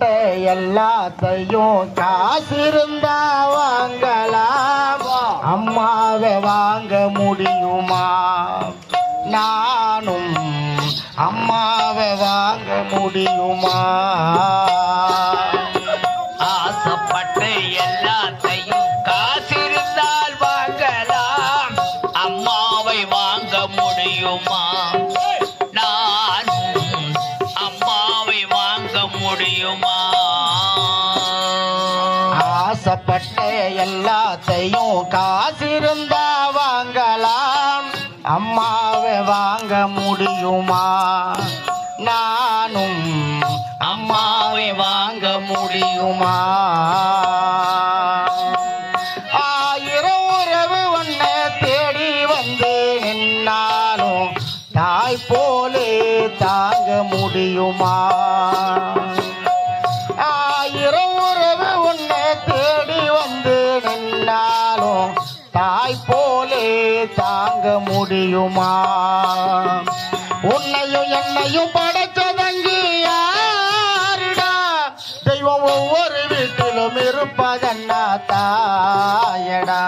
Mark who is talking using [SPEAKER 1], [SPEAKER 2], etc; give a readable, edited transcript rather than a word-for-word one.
[SPEAKER 1] எல்லாத்தையும் காசிருந்தா வாங்கலாம், அம்மாவை வாங்க முடியுமா? நானும் அம்மாவை வாங்க முடியுமா?
[SPEAKER 2] ஆசைப்பட்ட எல்லாத்தையும் காசிருந்தால் வாங்கலாம், அம்மாவை வாங்க முடியுமா? நானும் அம்மாவை வாங்க முடியுமா?
[SPEAKER 1] ஆசைப்பட்ட எல்லாத்தையும் காசிருந்தா வாங்கலாம், அம்மாவை வாங்க முடியுமா? நானும் அம்மாவை வாங்க முடியுமா? ஆயிரம் உறவு ஒன்ன தேடி வந்து நின்னாலும் தாய் போலே தாங்க முடியுமா? ஆயிரம் உறவு ஒன்ன தேடி வந்து நின்னாலும் தாய் போலே தாங்க முடியுமா? உன்னையும் என்னையும் படைச்சதங்கி யாருடா? தெய்வம் ஒவ்வொரு வீட்டிலும் இருப்பதன்னா தாயடா.